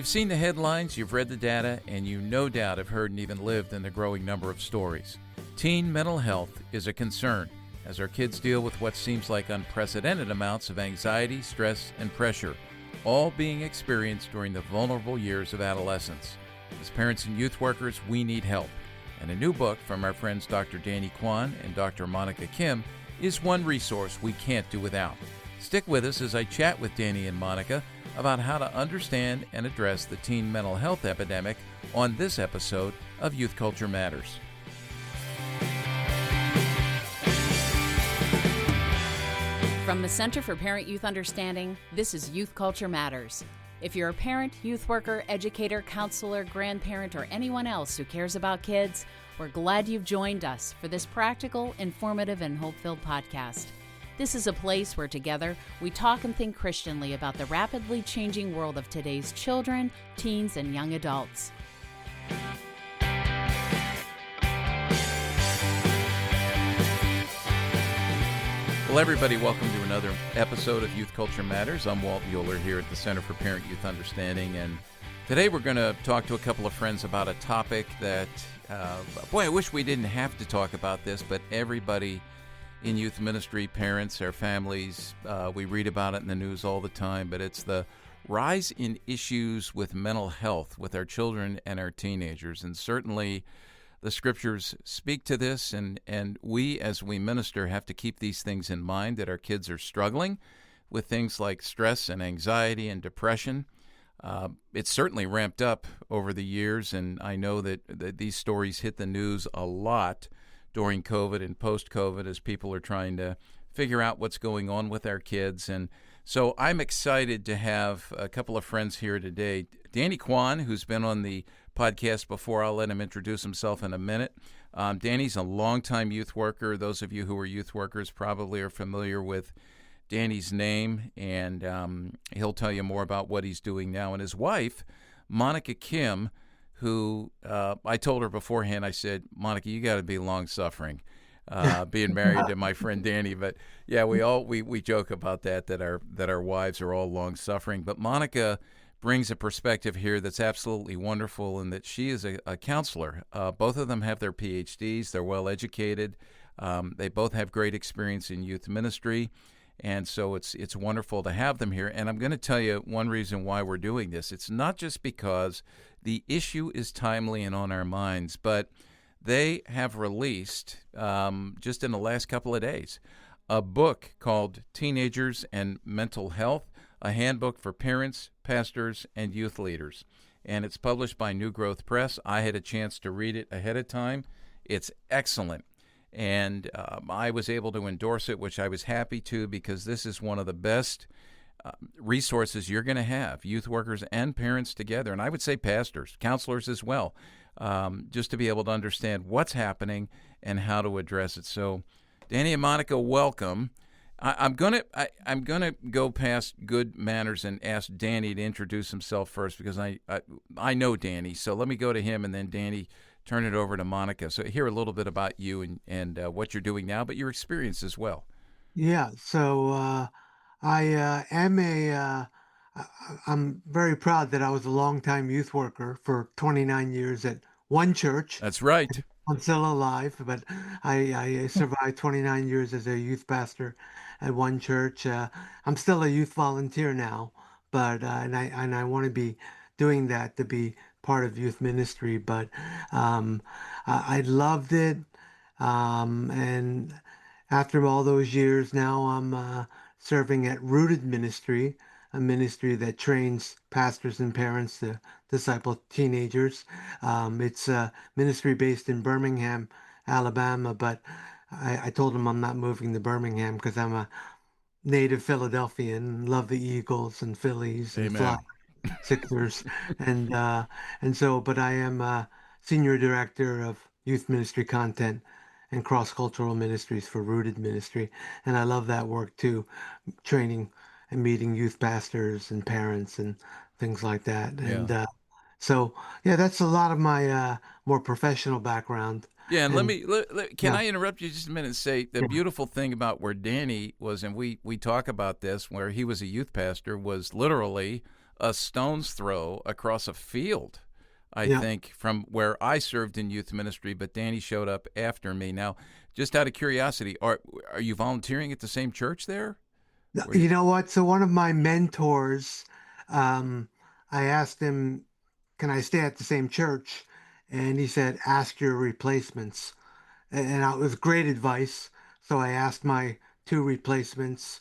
You've seen the headlines, you've read the data, and you no doubt have heard and even lived in the growing number of stories. Teen mental health is a concern as our kids deal with what seems like unprecedented amounts of anxiety, stress, and pressure, all being experienced during the vulnerable years of adolescence. As parents and youth workers, we need help. And a new book from our friends Dr. Danny Kwon and Dr. Monica Kim is one resource we can't do without. Stick with us as I chat with Danny and Monica about how to understand and address the teen mental health epidemic on this episode of Youth Culture Matters. From the Center for Parent-Youth Understanding, this is Youth Culture Matters. If you're a parent, youth worker, educator, counselor, grandparent, or anyone else who cares about kids, we're glad you've joined us for this practical, informative, and hope-filled podcast. This is a place where together we talk and think Christianly about the rapidly changing world of today's children, teens, and young adults. Well, everybody, welcome to another episode of Youth Culture Matters. I'm Walt Mueller here at the Center for Parent-Youth Understanding, and today we're going to talk to a couple of friends about a topic that, I wish we didn't have to talk about this, but everybody in youth ministry, parents, our families, we read about it in the news all the time, but it's the rise in issues with mental health with our children and our teenagers. And certainly the scriptures speak to this, and we, as we minister, have to keep these things in mind, that our kids are struggling with things like stress and anxiety and depression. It's certainly ramped up over the years, and I know that these stories hit the news a lot during COVID and post-COVID as people are trying to figure out what's going on with our kids. And so I'm excited to have a couple of friends here today. Danny Kwon, who's been on the podcast before. I'll let him introduce himself in a minute. Danny's a longtime youth worker. Those of you who are youth workers probably are familiar with Danny's name, and he'll tell you more about what he's doing now. And his wife, Monica Kim, who I told her beforehand, I said, Monica, you got to be long-suffering, being married to my friend Danny. But yeah, we joke about that our wives are all long-suffering. But Monica brings a perspective here that's absolutely wonderful, in that she is a counselor. Both of them have their PhDs. They're well-educated. They both have great experience in youth ministry. And so it's wonderful to have them here. And I'm going to tell you one reason why we're doing this. It's not just because the issue is timely and on our minds, but they have released, just in the last couple of days, a book called Teenagers and Mental Health, a handbook for parents, pastors, and youth leaders. And it's published by New Growth Press. I had a chance to read it ahead of time. It's excellent. And I was able to endorse it, which I was happy to, because this is one of the best resources you're going to have, youth workers and parents together, and I would say pastors, counselors as well, just to be able to understand what's happening and how to address it. So, Danny and Monica, welcome. I'm gonna go past good manners and ask Danny to introduce himself first, because I know Danny, so let me go to him, and then Danny, turn it over to Monica. So hear a little bit about you and what you're doing now, but your experience as well. Yeah, so I'm very proud that I was a longtime youth worker for 29 years at one church. That's right. I'm still alive, but I survived 29 years as a youth pastor at one church. I'm still a youth volunteer now, but and I want to be doing that, to be part of youth ministry. But I loved it, and after all those years, now I'm serving at Rooted Ministry, a ministry that trains pastors and parents to disciple teenagers. It's a ministry based in Birmingham, Alabama, but I told them I'm not moving to Birmingham because I'm a native Philadelphian, love the Eagles and Phillies and Amen. Sixers, and so, but I am a senior director of youth ministry content and cross-cultural ministries for Rooted Ministry, and I love that work too, training and meeting youth pastors and parents and things like that. And so, yeah, that's a lot of my more professional background. Yeah, and can I interrupt you just a minute and say the beautiful thing about where Danny was, and we talk about this, where he was a youth pastor, was literally a stone's throw across a field, I Yeah. think, from where I served in youth ministry, but Danny showed up after me. Now, just out of curiosity, are you volunteering at the same church there? Where you, You know what? So one of my mentors, um, I asked him, "Can I stay at the same church?" And he said, "Ask your replacements." And it was great advice. So I asked my two replacements,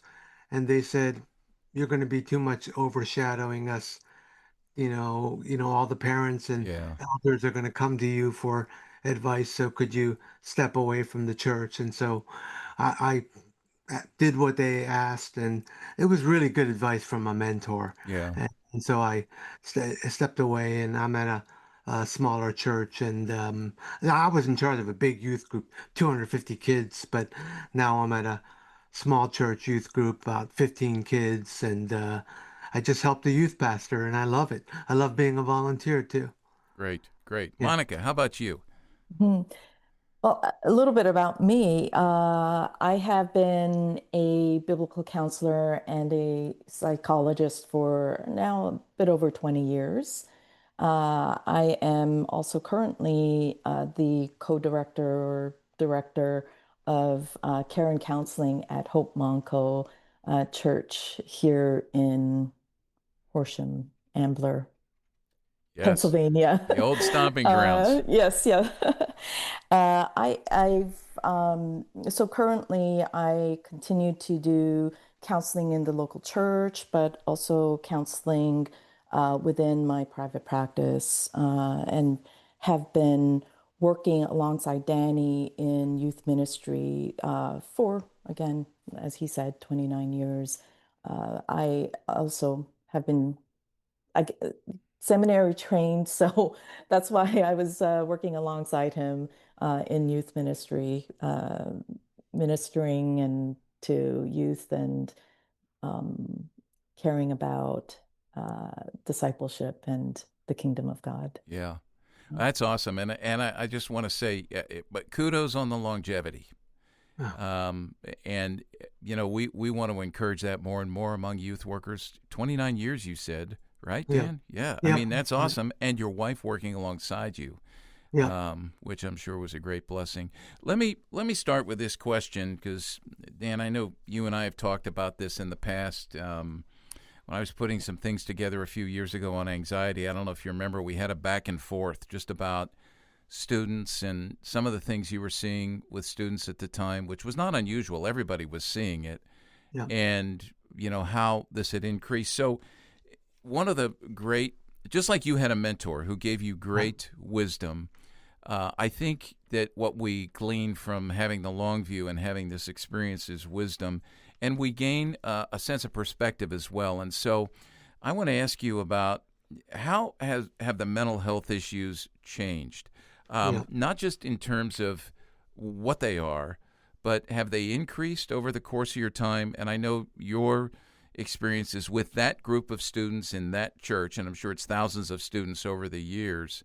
and they said, "You're going to be too much overshadowing us. All the parents and yeah, elders are going to come to you for advice. So could you step away from the church?" And so I did what they asked, and it was really good advice from a mentor. yeah, And so I stepped away, and I'm at a smaller church, and now I was in charge of a big youth group, 250 kids, but now I'm at a small church youth group, about 15 kids, and I just help the youth pastor, and I love it. I love being a volunteer too. great, great. Yeah. Monica, how about you? Mhm. Well, a little bit about me. I have been a biblical counselor and a psychologist for now a bit over 20 years. I am also currently the co-director or director of care and counseling at Hope Monco Church here in Horsham, Ambler, Yes, Pennsylvania. the old stomping grounds. Yes, yeah. So currently I continue to do counseling in the local church, but also counseling within my private practice, and have been working alongside Danny in youth ministry for, again, as he said, 29 years. I also have been I, seminary trained, so that's why I was working alongside him in youth ministry, ministering and to youth and um, caring about discipleship and the kingdom of God. Yeah, that's awesome, and I just want to say, but kudos on the longevity. Yeah. And we want to encourage that more and more among youth workers. 29 years, you said, right, Yeah. Dan? Yeah, I Yeah. mean that's awesome, and your wife working alongside you, Yeah. which I'm sure was a great blessing. Let me start with this question because Dan, I know you and I have talked about this in the past. When I was putting some things together a few years ago on anxiety, I don't know if you remember, we had a back and forth just about students and some of the things you were seeing with students at the time, which was not unusual. Everybody was seeing it, Yeah. and how this had increased. So one of the great, just like you had a mentor who gave you Yeah. great wisdom, I think that what we glean from having the long view and having this experience is wisdom, and we gain a sense of perspective as well. And so I want to ask you about how have the mental health issues changed, Yeah. not just in terms of what they are, but have they increased over the course of your time? And I know your experiences with that group of students in that church, and I'm sure it's thousands of students over the years.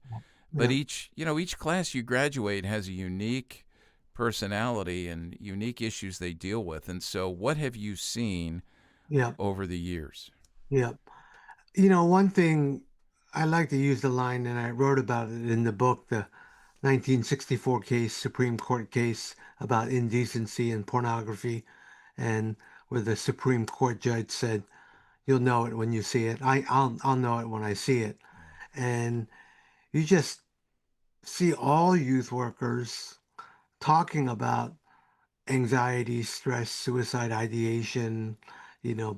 But Yeah. each class you graduate has a unique personality and unique issues they deal with. And so, what have you seen Yeah. over the years? Yeah. One thing I like to use the line, and I wrote about it in the book, the 1964 case, Supreme Court case about indecency and pornography, and where the Supreme Court judge said, "You'll know it when you see it. I'll know it when I see it." And you just see all youth workers talking about anxiety, stress, suicide ideation,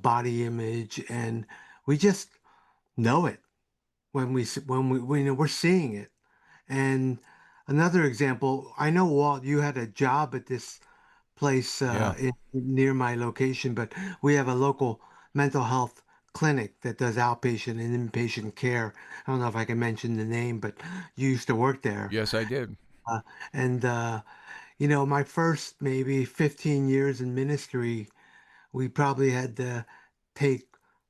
body image, and we just know it when we're seeing it. And another example, I know, Walt, you had a job at this place Yeah. near my location, but we have a local mental health clinic that does outpatient and inpatient care. I don't know if I can mention the name, but you used to work there. Yes, I did. And my first maybe 15 years in ministry, we probably had to take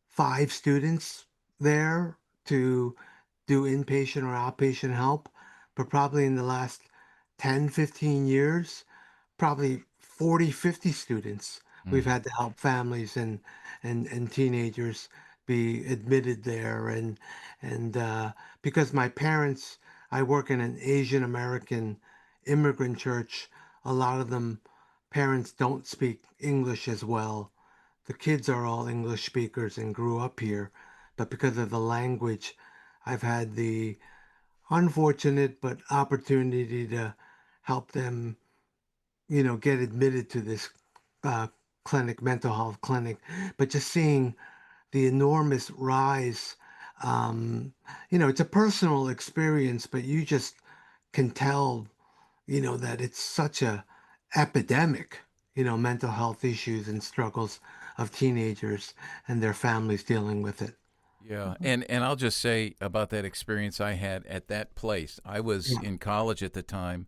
5 students there to do inpatient or outpatient help. But probably in the last 10, 15 years, probably 40, 50 students Mm. we've had to help families and teenagers be admitted there, and because my parents, I work in an Asian American immigrant church. A lot of them parents don't speak English as well. The kids are all English speakers and grew up here, but because of the language, I've had the unfortunate but opportunity to help them, get admitted to this uh, clinic, mental health clinic. But just seeing the enormous rise, um, it's a personal experience, but you just can tell, that it's such a epidemic, mental health issues and struggles of teenagers and their families dealing with it. Yeah, and I'll just say about that experience I had at that place. I was Yeah. in college at the time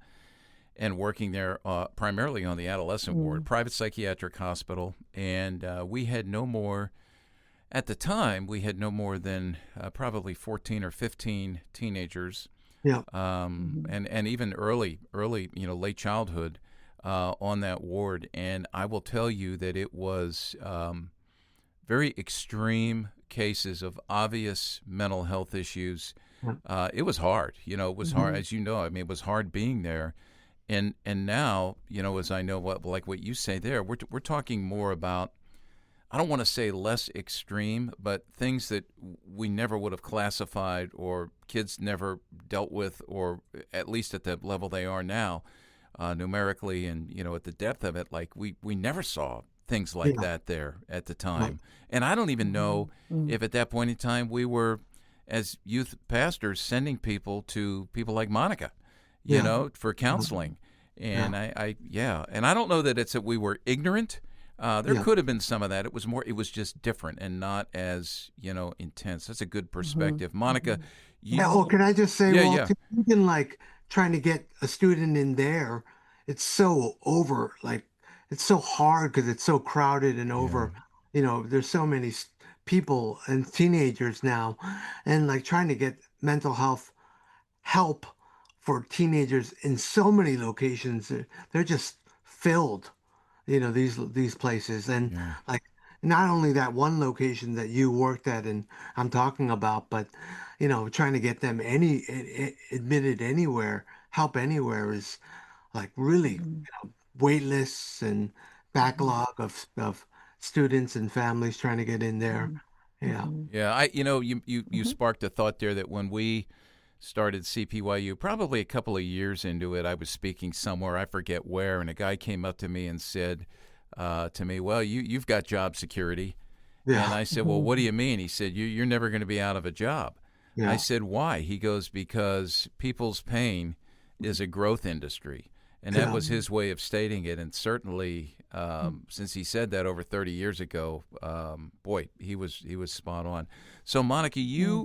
and working there primarily on the adolescent ward, Mm, private psychiatric hospital, and we had no more. At the time, we had no more than probably 14 or 15 teenagers, Yeah. mhm, and even early, late childhood on that ward. And I will tell you that it was very extreme cases of obvious mental health issues. Yeah. It was hard, it was hard, mhm, as you know. I mean, it was hard being there, and now, as I know, like what you say there, we're talking more about. I don't want to say less extreme, but things that we never would have classified or kids never dealt with, or at least at the level they are now, numerically and at the depth of it. Like we never saw things like Yeah. that there at the Right. time, and I don't even know mhm, mm, if at that point in time we were, as youth pastors, sending people to people like Monica, Yeah. for Yeah. counseling. And Yeah. yeah, and I don't know that it's that we were ignorant. There Yeah. could have been some of that. It was just different and not as, intense. That's a good mhm, perspective. Monica, mhm, you, Yeah, oh, mhm, can I just say, yeah, yeah, Walter, even like trying to get a student in there, it's so over, like it's so hard because it's so crowded and yeah, over. There's so many people and teenagers now, and like trying to get mental health help for teenagers in so many locations, they're just filled, these places. And yeah, like not only that one location that you worked at and I'm talking about, but trying to get them admitted anywhere, help anywhere is like really mhm, wait lists and mhm, backlog of students and families trying to get in there. mhm, Yeah. mhm, yeah. You mhm, sparked a thought there that when we started CPYU, probably a couple of years into it, I was speaking somewhere, I forget where, and a guy came up to me and said to me, "Well, you've got job security." And Yeah. I said, "Well, what do mhm, you mean?" He said, You're never going to be out of a job." I Yeah. said, "Why?" He goes, "Because people's pain is a growth industry." And that Yeah. was mhm, his way of stating it. And certainly, since he said that over 30 years ago, boy, he was spot on. So, Monica, mhm,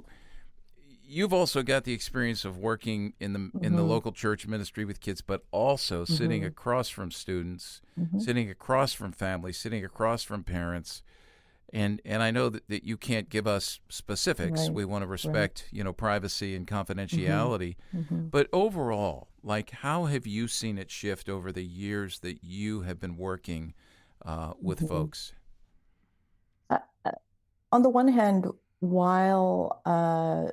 you've also got the experience of working in the mhm, local church ministry with kids, but also sitting mhm, across from students, mhm. sitting across from families, sitting across from parents. And I know that you can't give us specifics. Right, We want to right. respect, privacy and Mhm, confidentiality. mhm, But overall, like, how have you seen it shift over the years that you have been working with mhm. folks? Uh, uh, on the one hand, while uh,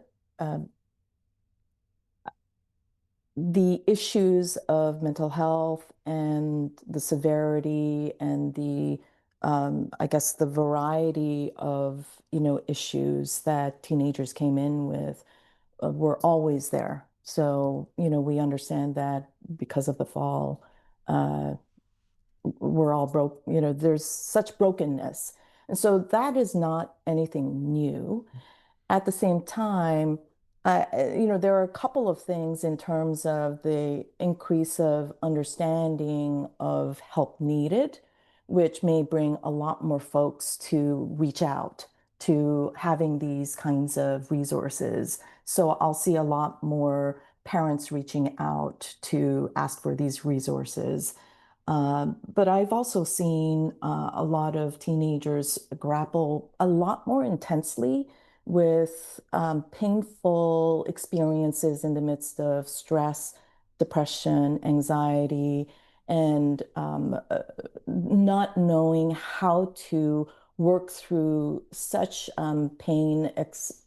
the issues of mental health and the severity and the I guess the variety of issues that teenagers came in with were always there. So we understand that because of the fall, uh, we're all broke. There's such brokenness, and so that is not anything new. At the same time, there are a couple of things in terms of the increase of understanding of help needed, which may bring a lot more folks to reach out to having these kinds of resources. So I'll see a lot more parents reaching out to ask for these resources. But I've also seen a lot of teenagers grapple a lot more intensely with painful experiences in the midst of stress, depression, anxiety, and not knowing how to work through such pain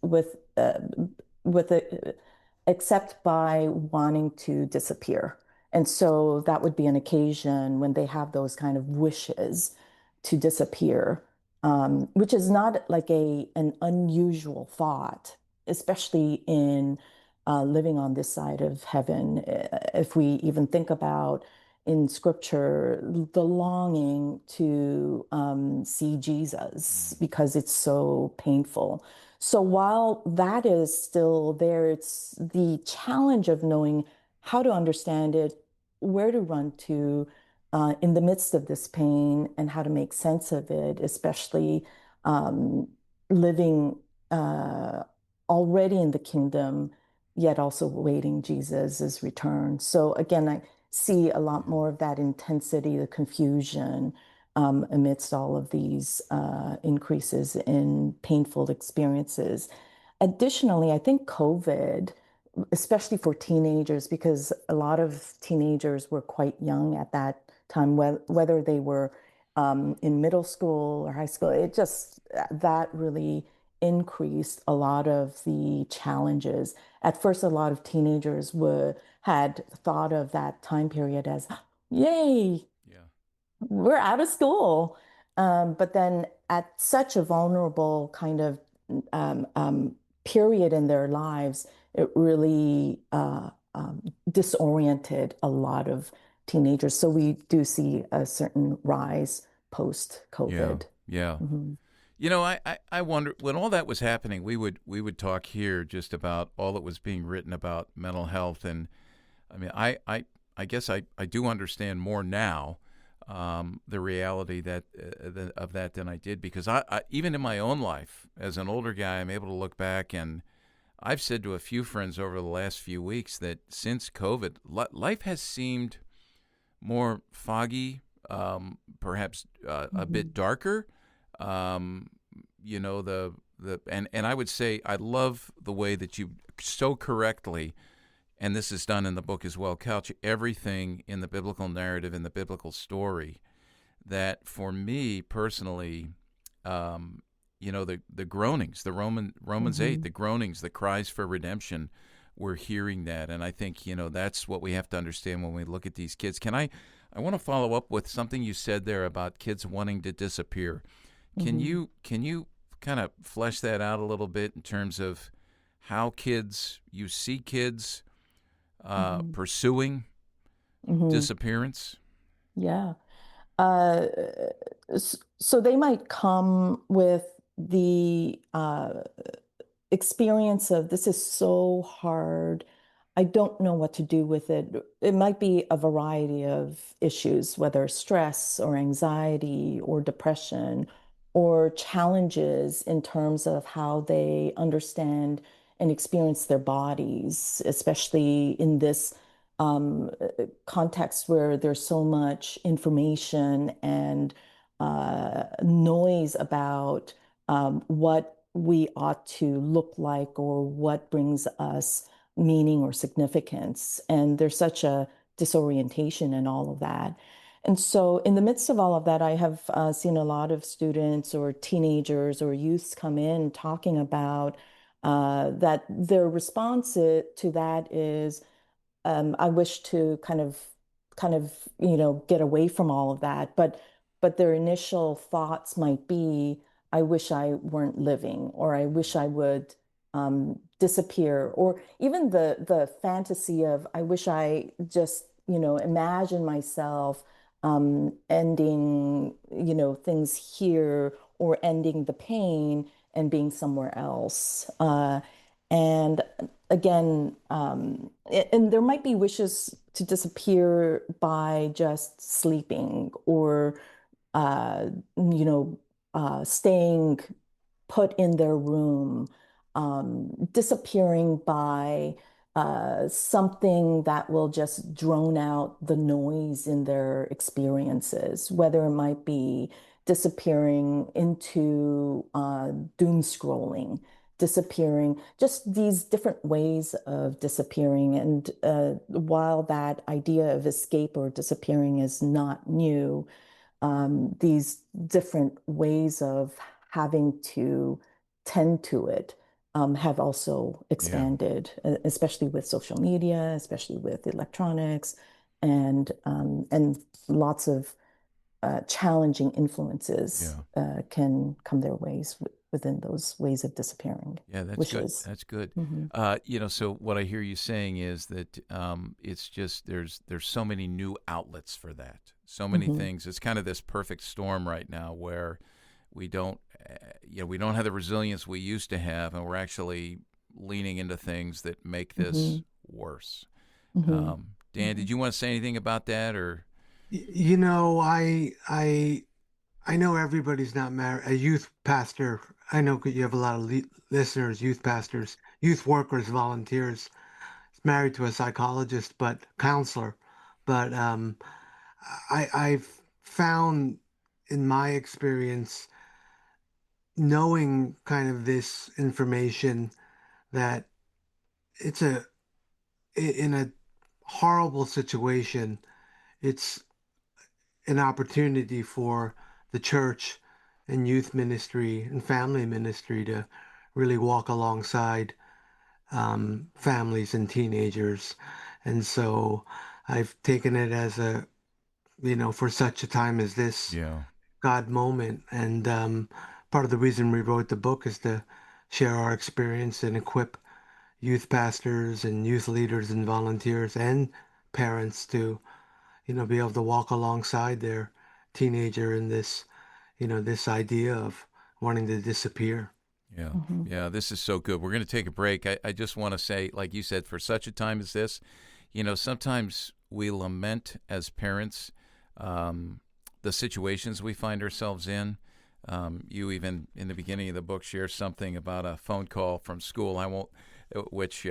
with it, except by wanting to disappear. And so that would be an occasion when they have those kind of wishes to disappear, which is not like an unusual thought, especially in living on this side of heaven. If we even think about in scripture the longing to see Jesus because it's so painful. So while that is still there, it's the challenge of knowing how to understand it, where to run to in the midst of this pain, and how to make sense of it, especially um, living uh, already in the kingdom, yet also waiting Jesus' return. So again, I see a lot more of that intensity, the confusion amidst all of these increases in painful experiences. Additionally, I think COVID, especially for teenagers, because a lot of teenagers were quite young at that time, whether they were in middle school or high school, it just that really increased a lot of the challenges. At first, a lot of teenagers had thought of that time period as, yay, Yeah. we're out of school. But then at such a vulnerable kind of period in their lives, it really disoriented a lot of teenagers. So we do see a certain rise Yeah. post-COVID. Yeah. Mhm. I wonder when all that was happening, we would talk here just about all that was being written about mental health, and I mean, I guess I do understand more now the reality of that than I did, because I even in my own life as an older guy, I'm able to look back, and I've said to a few friends over the last few weeks that since COVID, life has seemed more foggy, perhaps a bit Mhm. darker. Um, and I would say I love the way that you so correctly, and this is done in the book as well, couch everything in the biblical narrative, in the biblical story. That for me personally, the groanings, the Romans 8, Mhm. the groanings, the cries for redemption, we're hearing that, and I think that's what we have to understand when we look at these kids. I want to follow up with something you said there about kids wanting to disappear. Can Mhm. you kind of flesh that out a little bit in terms of how you see kids Mhm. pursuing Mhm. disappearance? Yeah. Uh, so they might come with the experience of this is so hard. I don't know what to do with it. It might be a variety of issues, whether stress or anxiety or depression or challenges in terms of how they understand and experience their bodies, especially in this context where there's so much information and noise about what we ought to look like or what brings us meaning or significance. And there's such a disorientation in all of that. And so, in the midst of all of that, I have seen a lot of students or teenagers or youths come in talking about that their response to that is I wish to get away from all of that. But their initial thoughts might be, I wish I weren't living, or I wish I would disappear, or even the fantasy of, I wish I just, imagine myself ending, things here or ending the pain and being somewhere else. And again, and there might be wishes to disappear by just sleeping or, uh, staying put in their room, disappearing by something that will just drone out the noise in their experiences, whether it might be disappearing into doom scrolling, disappearing, just these different ways of disappearing. And while that idea of escape or disappearing is not new, these different ways of having to tend to it have also Yeah. expanded, especially with social media, especially with electronics, and lots of challenging influences Yeah. can come their ways within those ways of disappearing. Yeah, that's good. Wishes. That's good. Mhm. So what I hear you saying is that it's just there's so many new outlets for that. So many Mhm. things. It's kind of this perfect storm right now where we don't, we don't have the resilience we used to have, and we're actually leaning into things that make this Mhm. worse. Mhm. Dan, did you want to say anything about that, or? You know, I know everybody's not married. A youth pastor, I know you have a lot of listeners, youth pastors, youth workers, volunteers, married to a psychologist, but counselor. But I've found in my experience, knowing kind of this information, that it's in a horrible situation, it's an opportunity for the church and youth ministry and family ministry to really walk alongside families and teenagers. And so I've taken it as for such a time as this, Yeah. God moment. And part of the reason we wrote the book is to share our experience and equip youth pastors and youth leaders and volunteers and parents to, be able to walk alongside their teenager in this, this idea of wanting to disappear. Yeah. Mhm. Yeah, this is so good. We're going to take a break. I just want to say, like you said, for such a time as this, sometimes we lament as parents the situations we find ourselves in. You even in the beginning of the book share something about a phone call from school. I won't, which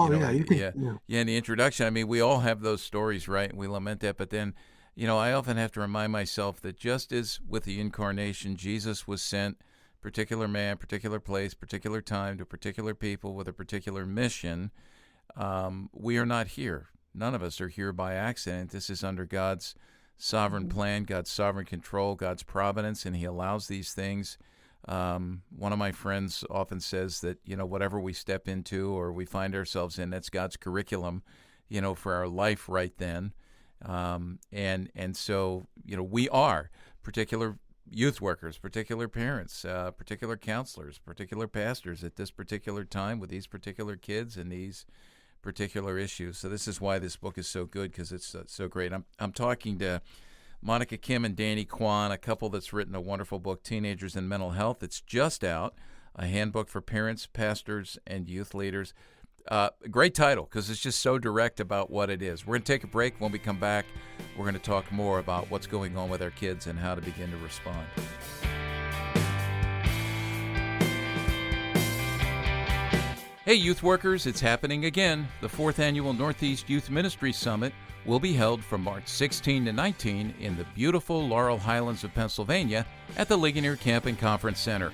Oh yeah, you can. yeah, Yeah. yeah. In the introduction, I mean, we all have those stories, right? We lament that, but then, I often have to remind myself that just as with the incarnation, Jesus was sent, particular man, particular place, particular time, to particular people with a particular mission. We are not here. None of us are here by accident. This is under God's sovereign plan, God's sovereign control, God's providence, and He allows these things. One of my friends often says that, whatever we step into or we find ourselves in, that's God's curriculum, for our life right then. And so, we are particular youth workers, particular parents, particular counselors, particular pastors at this particular time with these particular kids and these particular issues. So this is why this book is so good, because it's so great. I'm talking to Monica Kim and Danny Kwon, a couple that's written a wonderful book, Teenagers and Mental Health. It's just out, a handbook for parents, pastors, and youth leaders. Great title, because it's just so direct about what it is. We're going to take a break. When we come back, we're going to talk more about what's going on with our kids and how to begin to respond. Hey, youth workers, it's happening again. The 4th Annual Northeast Youth Ministry Summit will be held from March 16 to 19 in the beautiful Laurel Highlands of Pennsylvania at the Ligonier Camp and Conference Center.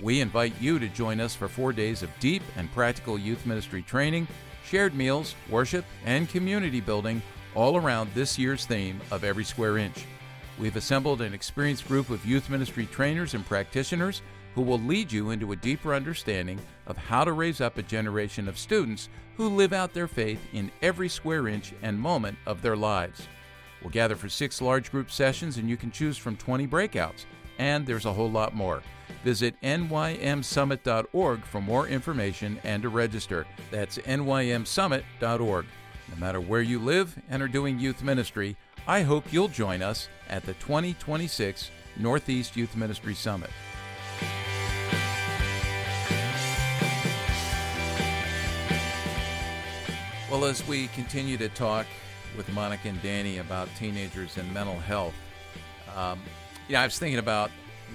We invite you to join us for 4 days of deep and practical youth ministry training, shared meals, worship, and community building, all around this year's theme of Every Square Inch. We've assembled an experienced group of youth ministry trainers and practitioners who will lead you into a deeper understanding of how to raise up a generation of students who live out their faith in every square inch and moment of their lives. We'll gather for 6 large group sessions, and you can choose from 20 breakouts. And there's a whole lot more. Visit nymsummit.org for more information and to register. That's nymsummit.org. No matter where you live and are doing youth ministry, I hope you'll join us at the 2026 Northeast Youth Ministry Summit. Well, as we continue to talk with Monica and Danny about teenagers and mental health, I was thinking about,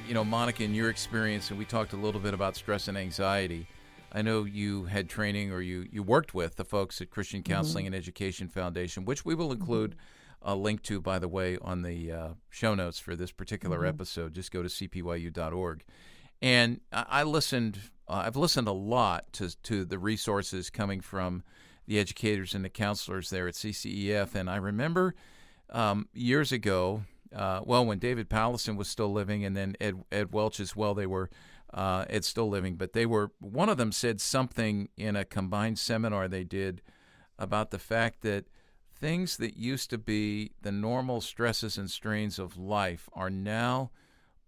Monica, in your experience, and we talked a little bit about stress and anxiety. I know you had training, or you worked with the folks at Christian Counseling and Education Foundation, which we will include a link to, by the way, on the show notes for this particular episode. Just go to cpyu.org. And I've listened a lot to the resources coming from the educators and the counselors there at CCEF. And I remember years ago, well, when David Pallison was still living, and then Ed Welch as well, they were Ed's still living, but they were, one of them said something in a combined seminar they did about the fact that things that used to be the normal stresses and strains of life are now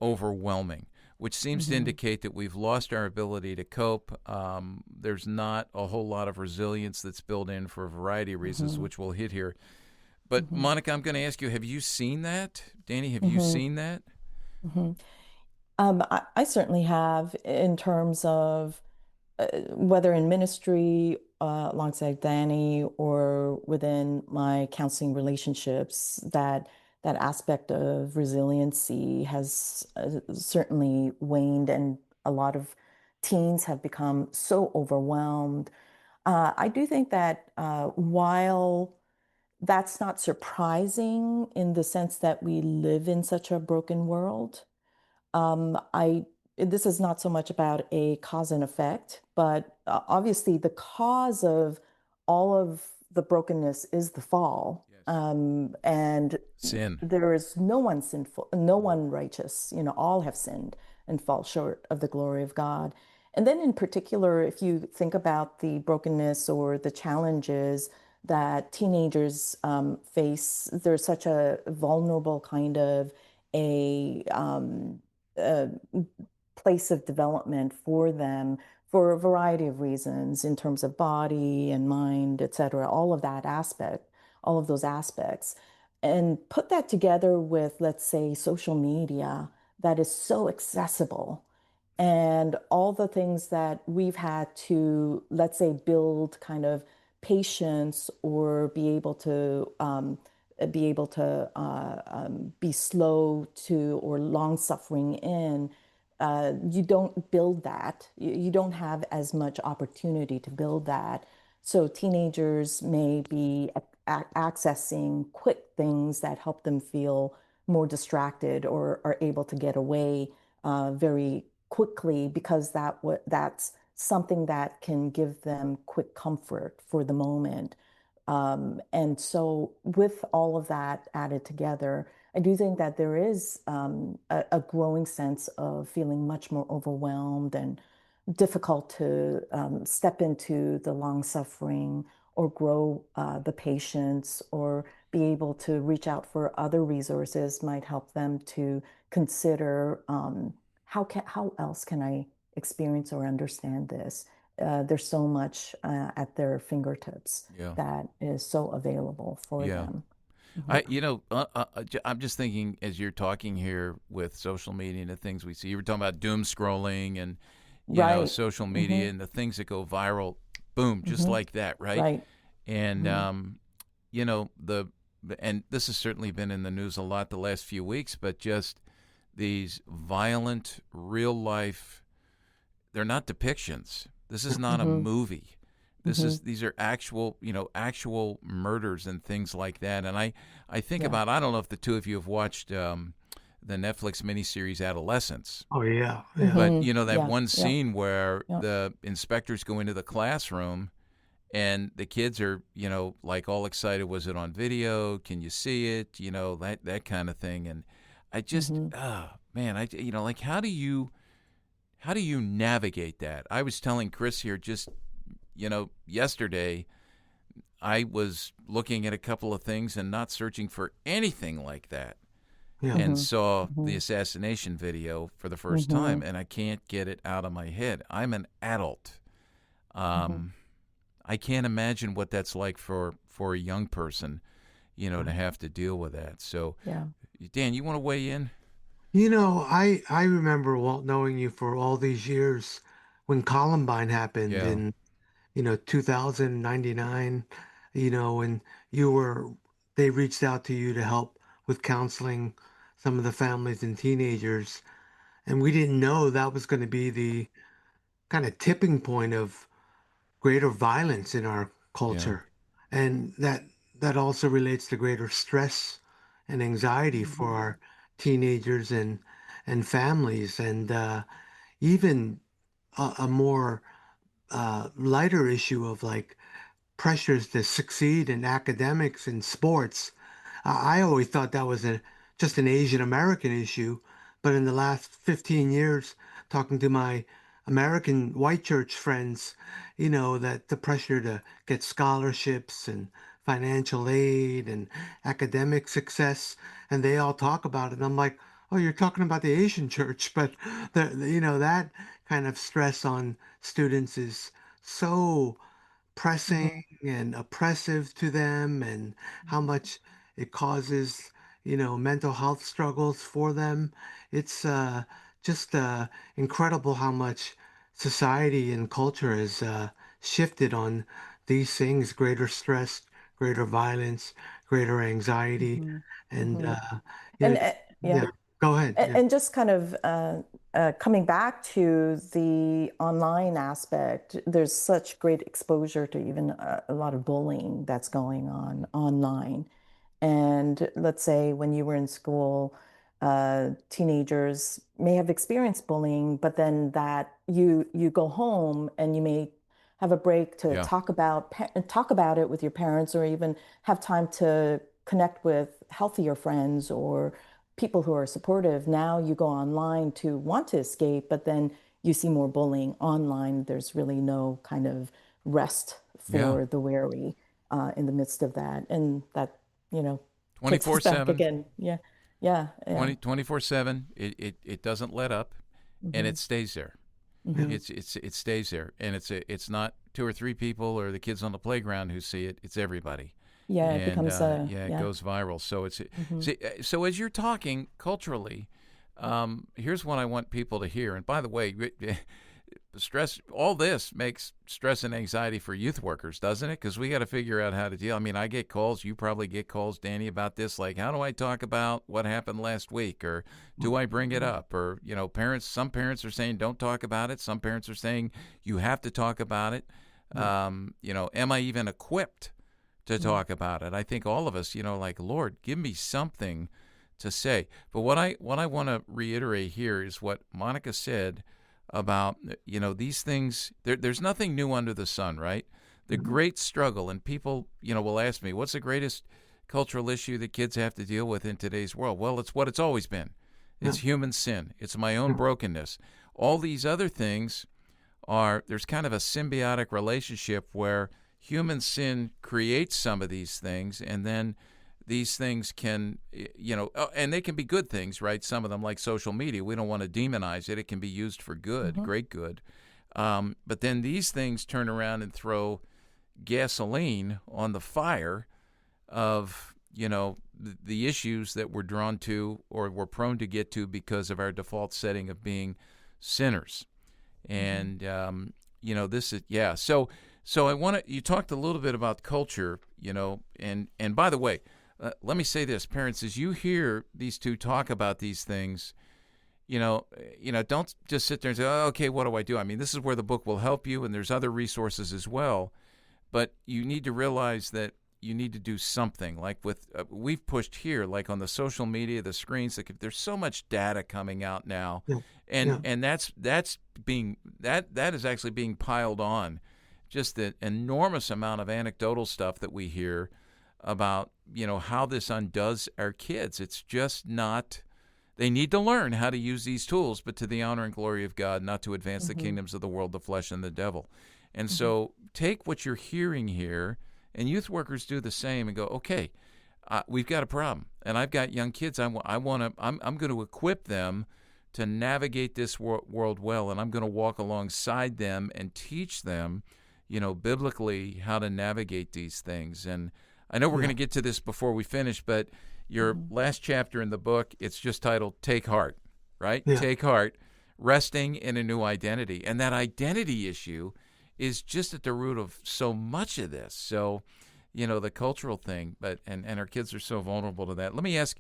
overwhelming, which seems to Hmm. indicate that we've lost our ability to cope. There's not a whole lot of resilience that's built in for a variety of reasons, Hmm. which we'll hit here. But Hmm. Monica, I'm going to ask you: have you seen that? Danny, have you Hmm. seen that? Hmm. I certainly have in terms of whether in ministry alongside Danny or within my counseling relationships, that aspect of resiliency has certainly waned, and a lot of teens have become so overwhelmed. I do think that while that's not surprising in the sense that we live in such a broken world, I this is not so much about a cause and effect, but obviously the cause of all of the brokenness is the fall. Yes. And Sin. there is no one sinful, no one righteous. All have sinned and fall short of the glory of God. And then, in particular, if you think about the brokenness or the challenges that teenagers face, there's such a vulnerable kind of a place of development for them for a variety of reasons in terms of body and mind, et cetera, all of those aspects. And put that together with, let's say, social media that is so accessible and all the things that we've had to, let's say, build kind of patience or be able to be slow to or long suffering in. You don't build that. You don't have as much opportunity to build that. So teenagers may be accessing quick things that help them feel more distracted or are able to get away very quickly because that's something that can give them quick comfort for the moment. And so, with all of that added together, I do think that there is a growing sense of feeling much more overwhelmed and difficult to step into the long suffering or grow the patience or be able to reach out for other resources might help them to consider how else can I experience or understand this? There's so much at their fingertips Yeah. that is so available for Yeah. them. Mhm. I'm just thinking as you're talking here with social media and the things we see. You were talking about doom scrolling and Right. social media Hmm. and the things that go viral, boom, just Hmm. like that, right? Right. And Hmm. the and this has certainly been in the news a lot the last few weeks, but just these violent, real life. They're not depictions. This is not a Hmm. movie. Hmm. These are actual, actual murders and things like that. And I think Yeah. about, I don't know if the two of you have watched the Netflix miniseries Adolescence, Oh yeah, yeah. but Hmm. that Yeah. one Yeah. scene where Yeah. the inspectors go into the classroom and the kids are, like all excited. Was it on video? Can you see it? That kind of thing. And I just, Hmm. man, like how do you navigate that? I was telling Chris here just, yesterday, I was looking at a couple of things and not searching for anything like that, Yeah. and Hmm. saw the Hmm. assassination video for the first Hmm. time, and I can't get it out of my head. I'm an adult. Hmm. Um, I can't imagine what that's like for a young person, to Right. have to deal with that. So, Yeah. Dan, you want to weigh in? I remember, Walt, knowing you for all these years when Columbine happened Yeah, in 2099, and you were they reached out to you to help with counseling some of the families and teenagers, and we didn't know that was going to be the kind of tipping point of greater violence in our yeah, culture, and that also relates to greater stress and anxiety for Hmm. our teenagers and families, and even a more lighter issue of like pressures to succeed in academics and sports. I always thought that was just an Asian American issue, but in the last 15 years, talking to my American white church friends, that the pressure to get scholarships and financial aid and academic success, and they all talk about it. And I'm like, oh, you're talking about the Asian church, but that kind of stress on students is so pressing Hmm. and oppressive to them, and how much it causes, mental health struggles for them. It's just incredible how much society and culture has shifted on these things: greater stress, greater violence, greater anxiety. Hmm. And Hmm. yeah, And yeah, yeah. go ahead. Yeah. And just kind of coming back to the online aspect, there's such great exposure to even a lot of bullying that's going on online. And let's say when you were in school, teenagers may have experienced bullying, but then that you go home and you may have a break to Yeah. talk about it with your parents, or even have time to connect with healthier friends or people who are supportive. Now you go online to want to escape, but then you see more bullying online. There's really no kind of rest Yeah. for the weary in the midst of that, and that you know puts us back 24/7. again. Yeah, yeah, yeah. 24/7. It doesn't let up, and Hmm. it stays there. Hmm. Yeah. It stays there, and it's not two or three people or the kids on the playground who see it. It's everybody, Yeah, it and becomes a yeah, it yeah. goes viral. So Hmm. so as you're talking culturally, here's what I want people to hear. And by the way, stress, all this makes stress and anxiety for youth workers, doesn't it? Because we got to figure out how to deal. I mean, I get calls, you probably get calls, Danny, about this, like, how do I talk about what happened last week, or do I bring it up? Or, parents, some parents are saying don't talk about it, some parents are saying you have to talk about it. Am I even equipped to talk about it? I think all of us, like, Lord, give me something to say. But what I want to reiterate here is what Monica said about, these things. There's nothing new under the sun, right? The great struggle, and people, will ask me, what's the greatest cultural issue that kids have to deal with in today's world? Well, it's what it's always been. Yeah. It's human sin. It's my own Yeah. brokenness. All these other things there's kind of a symbiotic relationship where human sin creates some of these things, and then these things can, and they can be good things, right? Some of them, like social media, we don't want to demonize it. It can be used for good, Hmm. great good. But then these things turn around and throw gasoline on the fire of, the issues that we're drawn to or we're prone to get to because of our default setting of being sinners. And this is, yeah. So I want to. You talked a little bit about culture, and by the way, let me say this, parents, as you hear these two talk about these things, don't just sit there and say, oh, okay, what do I do? I mean, this is where the book will help you, and there's other resources as well. But you need to realize that you need to do something. Like with we've pushed here, like on the social media, the screens. Like, there's so much data coming out now, Yeah. and Yeah. that's being that is actually being piled on. Just the enormous amount of anecdotal stuff that we hear about, how this undoes our kids. It's just not. They need to learn how to use these tools, but to the honor and glory of God, not to advance the Hmm. kingdoms of the world, the flesh, and the devil. And Hmm. so take what you're hearing here, and youth workers do the same, and go, okay, we've got a problem, and I've got young kids. I'm going to equip them to navigate this world well, and I'm going to walk alongside them and teach them, biblically, how to navigate these things. And I know we're going Yeah. to get to this before we finish, but your Hmm. last chapter in the book, it's just titled Take Heart, right? Yeah. Take Heart, resting in a new identity. And that identity issue is just at the root of so much of this. So, the cultural thing, but and our kids are so vulnerable to that. Let me ask,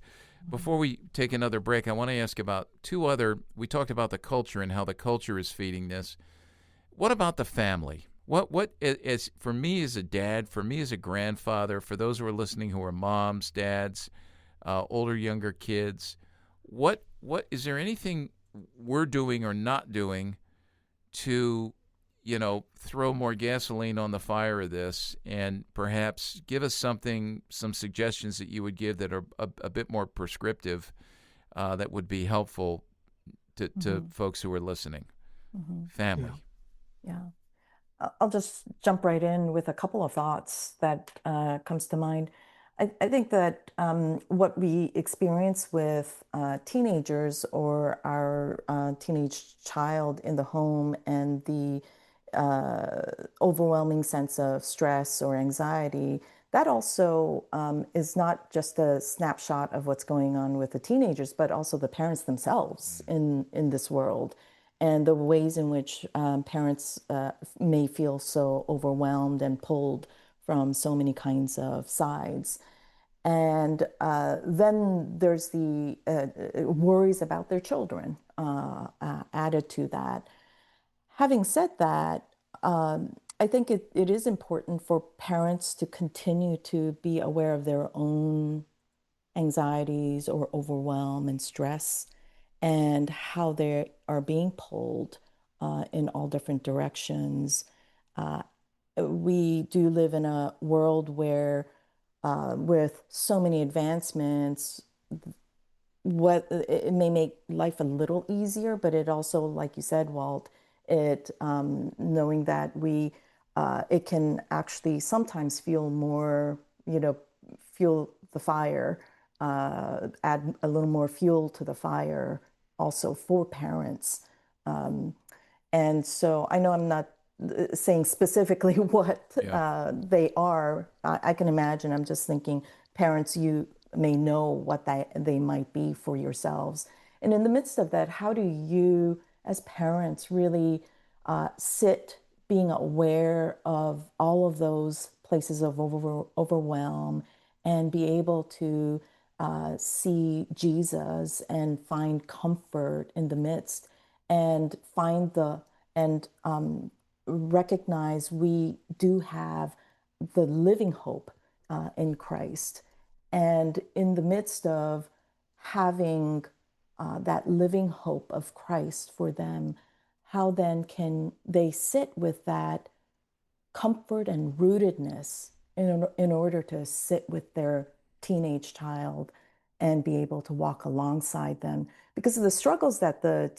before we take another break, I want to ask about we talked about the culture and how the culture is feeding this. What about the family? What is, for me as a dad, for me as a grandfather, for those who are listening who are moms, dads, older, younger kids, what is there anything we're doing or not doing to, throw more gasoline on the fire of this, and perhaps give us some suggestions that you would give that are a bit more prescriptive, that would be helpful to folks who are listening. Family. Yeah. I'll just jump right in with a couple of thoughts that comes to mind. I think that what we experience with teenagers or our teenage child in the home, and the overwhelming sense of stress or anxiety, that also is not just a snapshot of what's going on with the teenagers, but also the parents themselves in this world, and the ways in which parents may feel so overwhelmed and pulled from so many kinds of sides. And then there's the worries about their children added to that. Having said that, I think it is important for parents to continue to be aware of their own anxieties or overwhelm and stress, and how they are being pulled in all different directions. We do live in a world where, with so many advancements, what it may make life a little easier, but it also, like you said, Walt, knowing that it can actually sometimes feel more, fuel the fire, add a little more fuel to the fire also for parents. And so I know I'm not saying specifically what they are. I can imagine. I'm just thinking, parents, you may know what they might be for yourselves. And in the midst of that, how do you, as parents, really sit being aware of all of those places of overwhelm, and be able to see Jesus and find comfort in the midst, and recognize we do have the living hope in Christ. And in the midst of having that living hope of Christ for them, how then can they sit with that comfort and rootedness in order to sit with their teenage child and be able to walk alongside them? Because of the struggles that the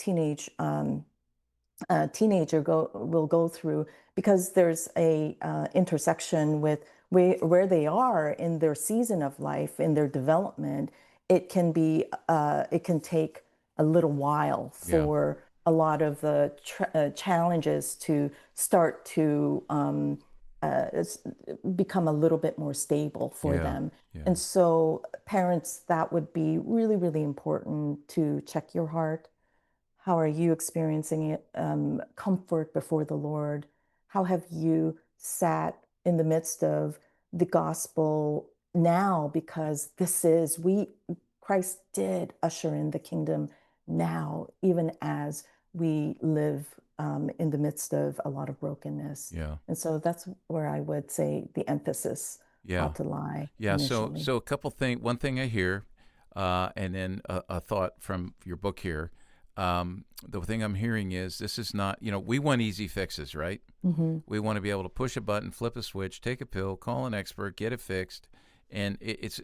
teenager will go through, because there's a intersection with where they are in their season of life, in their development. It can take a little while for a lot of the challenges to start to become a little bit more stable for them. And so parents, that would be really, really important to check your heart. How are you experiencing it? Comfort before the Lord. How have you sat in the midst of the gospel now? Because Christ did usher in the kingdom now, even as we live in the midst of a lot of brokenness. And so that's where I would say the emphasis ought to lie. Initially. So a couple things. One thing I hear, and then a thought from your book here. The thing I'm hearing is, this is not, we want easy fixes, right? We want to be able to push a button, flip a switch, take a pill, call an expert, get it fixed. And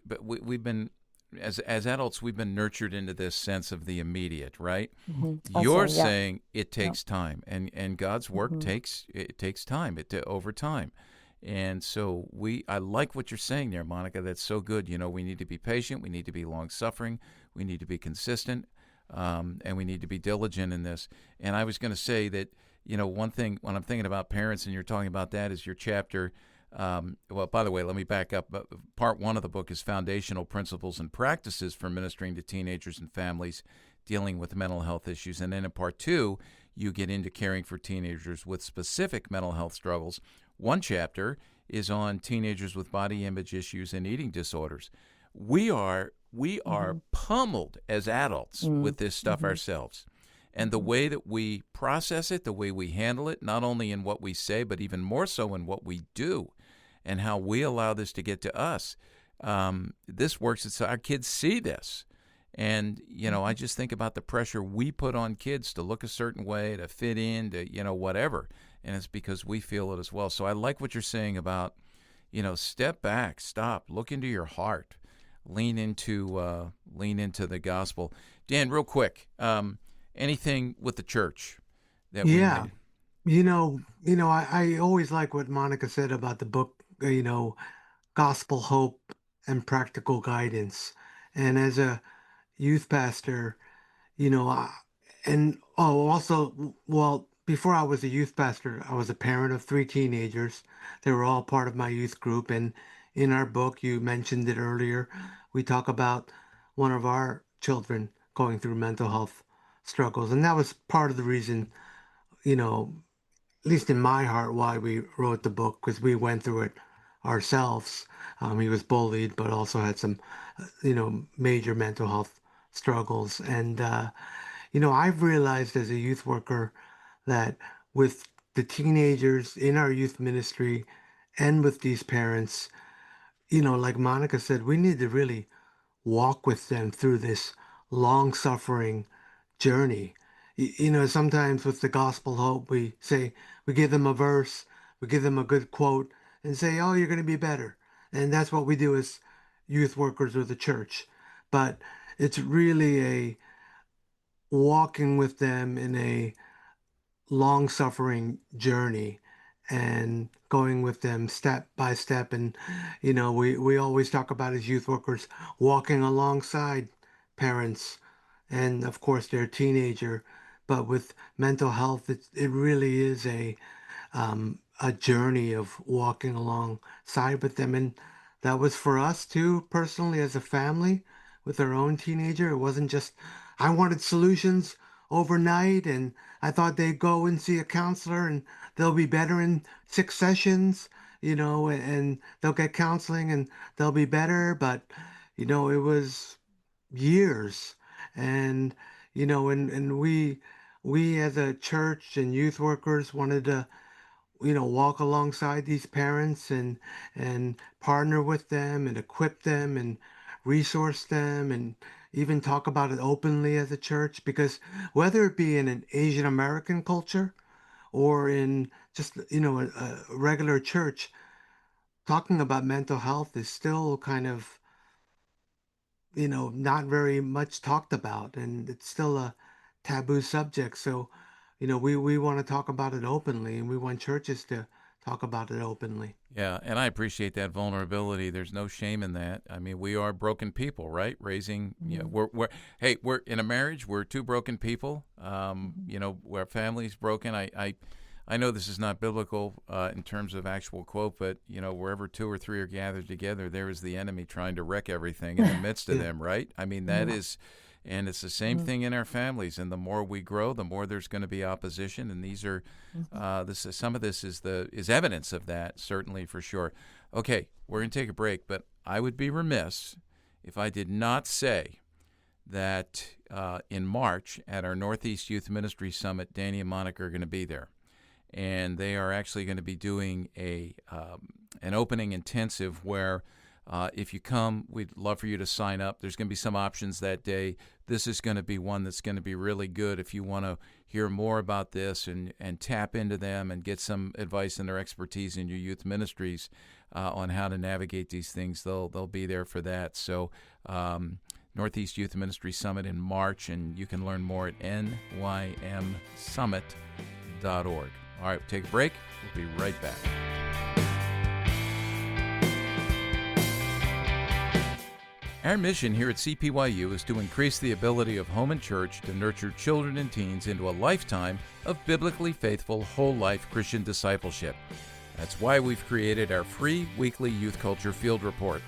but we've been, as adults, we've been nurtured into this sense of the immediate, right? You're saying it takes time, and God's work takes time, over time. And so I like what you're saying there, Monica. That's so good. We need to be patient. We need to be long-suffering. We need to be consistent. And we need to be diligent in this. And I was going to say that, one thing when I'm thinking about parents, and you're talking about that, is your chapter. Well, by the way, let me back up. Part 1 of the book is Foundational Principles and Practices for Ministering to Teenagers and Families Dealing with Mental Health Issues. And then in Part 2, you get into caring for teenagers with specific mental health struggles. One chapter is on teenagers with body image issues and eating disorders. We are pummeled as adults with this stuff ourselves. And the way that we process it, the way we handle it, not only in what we say, but even more so in what we do, and how we allow this to get to us. This works, so our kids see this. And, I just think about the pressure we put on kids to look a certain way, to fit in, to, whatever. and it's because we feel it as well. So I like what you're saying about, step back, stop, look into your heart, lean into the gospel. Dan, real quick, anything with the church that we Yeah. need? I always like what Monica said about the book, Gospel Hope and Practical Guidance. And as a youth pastor, you know, I, and oh, also, well, before I was a youth pastor, I was a parent of three teenagers. They were all part of my youth group. And in our book, you mentioned it earlier, we talk about one of our children going through mental health struggles. And that was part of the reason, you know, at least in my heart, why we wrote the book, because we went through it ourselves. He was bullied, but also had some, major mental health struggles. And, I've realized as a youth worker that with the teenagers in our youth ministry and with these parents, like Monica said, we need to really walk with them through this long suffering journey. Sometimes with the gospel hope, we say, we give them a verse, we give them a good quote, and say, oh, you're going to be better. And that's what we do as youth workers or the church. But it's really a walking with them in a long suffering journey and going with them step by step. And, we always talk about as youth workers walking alongside parents and, of course, their teenager. But with mental health, it really is a journey of walking alongside with them. And that was for us too, personally, as a family with our own teenager. It wasn't just, I wanted solutions overnight and I thought they'd go and see a counselor and they'll be better in 6 sessions, and they'll get counseling and they'll be better. But, it was years. And, and we as a church and youth workers wanted to walk alongside these parents and partner with them and equip them and resource them and even talk about it openly as a church, because whether it be in an Asian American culture or in just a regular church, talking about mental health is still kind of not very much talked about, and it's still a taboo subject. So, we want to talk about it openly, and we want churches to talk about it openly. Yeah, and I appreciate that vulnerability. There's no shame in that. I mean, we are broken people, right? Raising, we're in a marriage. We're two broken people. Where family's broken. I know this is not biblical in terms of actual quote, but wherever two or three are gathered together, there is the enemy trying to wreck everything in the midst of them, right? I mean, that is, and it's the same thing in our families. And the more we grow, the more there's going to be opposition. And these are, some of this is evidence of that, certainly for sure. Okay, we're going to take a break, but I would be remiss if I did not say that in March at our Northeast Youth Ministry Summit, Danny and Monica are going to be there. And they are actually going to be doing an opening intensive where if you come, we'd love for you to sign up. There's going to be some options that day. This is going to be one that's going to be really good if you want to hear more about this and tap into them and get some advice and their expertise in your youth ministries on how to navigate these things. They'll be there for that. So Northeast Youth Ministry Summit in March, and you can learn more at nymsummit.org. All right, take a break. We'll be right back. Our mission here at CPYU is to increase the ability of home and church to nurture children and teens into a lifetime of biblically faithful, whole-life Christian discipleship. That's why we've created our free weekly Youth Culture Field Report.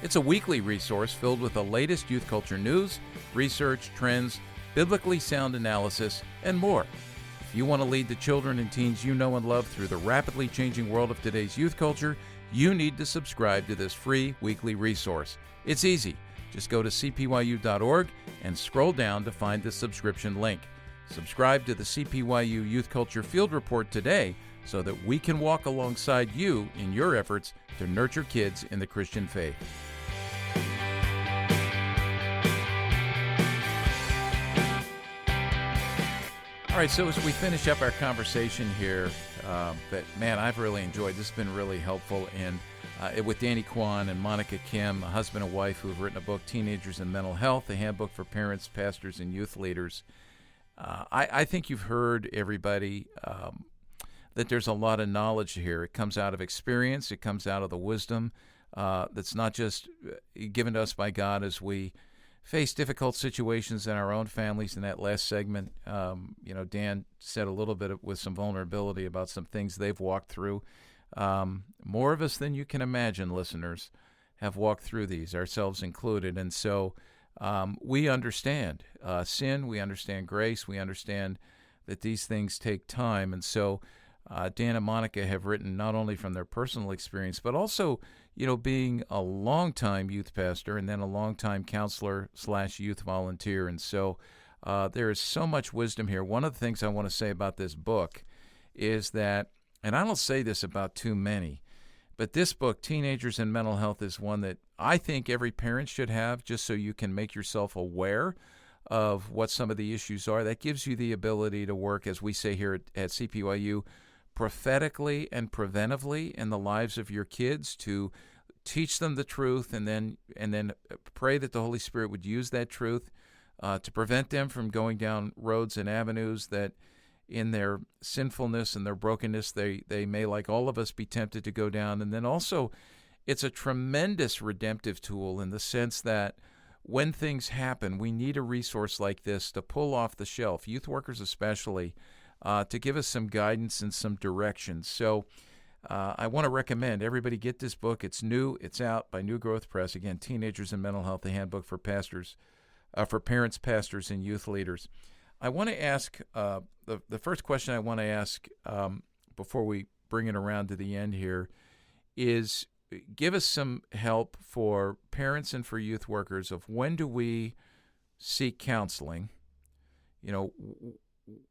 It's a weekly resource filled with the latest youth culture news, research, trends, biblically sound analysis, and more. If you want to lead the children and teens you know and love through the rapidly changing world of today's youth culture, you need to subscribe to this free weekly resource. It's easy. Just go to cpyu.org and scroll down to find the subscription link. Subscribe to the CPYU Youth Culture Field Report today so that we can walk alongside you in your efforts to nurture kids in the Christian faith. All right, so as we finish up our conversation here, But man, I've really enjoyed. This has been really helpful. And with Danny Kwon and Monica Kim, a husband and wife who've written a book, Teenagers and Mental Health, a handbook for parents, pastors, and youth leaders. I think you've heard, everybody, that there's a lot of knowledge here. It comes out of experience. It comes out of the wisdom that's not just given to us by God as we face difficult situations in our own families. In that last segment, Dan said a little bit with some vulnerability about some things they've walked through. More of us than you can imagine, listeners, have walked through these, ourselves included. And so we understand sin, we understand grace, we understand that these things take time. And so Dan and Monica have written not only from their personal experience, but also, being a longtime youth pastor and then a longtime counselor / youth volunteer. And so there is so much wisdom here. One of the things I want to say about this book is that, and I don't say this about too many, but this book, Teenagers and Mental Health, is one that I think every parent should have, just so you can make yourself aware of what some of the issues are. That gives you the ability to work, as we say here at CPYU, prophetically and preventively in the lives of your kids, to teach them the truth, and then pray that the Holy Spirit would use that truth to prevent them from going down roads and avenues that in their sinfulness and their brokenness they may, like all of us, be tempted to go down. And then also, it's a tremendous redemptive tool in the sense that when things happen, we need a resource like this to pull off the shelf, youth workers especially, to give us some guidance and some direction. So I want to recommend everybody get this book. It's new. It's out by New Growth Press. Again, Teenagers and Mental Health, a handbook for parents, pastors, and youth leaders. I want to ask, the first question I want to ask before we bring it around to the end here is, give us some help for parents and for youth workers of when do we seek counseling?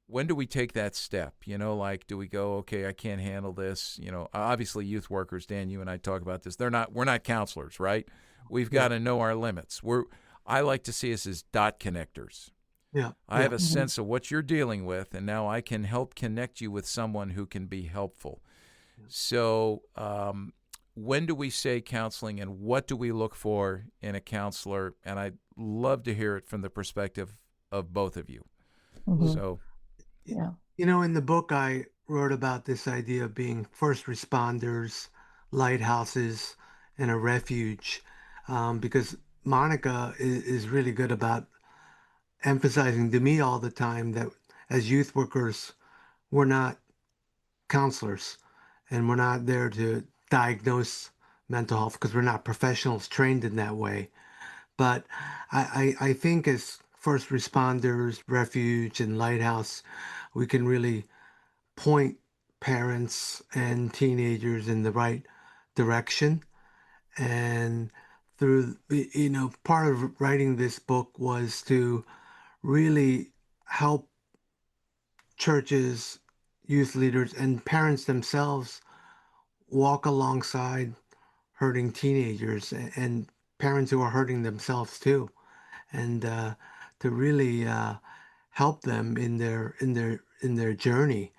When do we take that step? Like, do we go, okay, I can't handle this? Obviously youth workers, Dan, you and I talk about this. We're not counselors, right? We've got to know our limits. I like to see us as dot connectors. Yeah. I have a sense of what you're dealing with, and now I can help connect you with someone who can be helpful. So, when do we say counseling, and what do we look for in a counselor? And I'd love to hear it from the perspective of both of you. Mhm. So, Yeah. In the book, I wrote about this idea of being first responders, lighthouses, and a refuge, because Monica is really good about emphasizing to me all the time that as youth workers, we're not counselors, and we're not there to diagnose mental health because we're not professionals trained in that way. But I think as first responders, refuge, and lighthouse, we can really point parents and teenagers in the right direction. And part of writing this book was to really help churches, youth leaders, and parents themselves walk alongside hurting teenagers and parents who are hurting themselves too, and to really help them in their journey.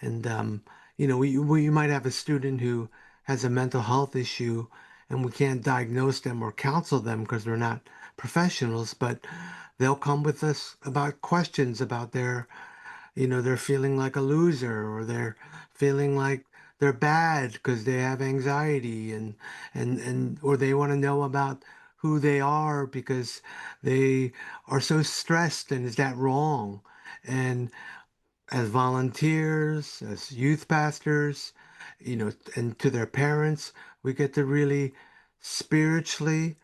And we might have a student who has a mental health issue, and we can't diagnose them or counsel them because they're not professionals, but they'll come with us about questions about they're feeling like a loser, or they're feeling like they're bad because they have anxiety, and or they want to know about who they are because they are so stressed, and is that wrong? And as volunteers, as youth pastors, and to their parents, we get to really spiritually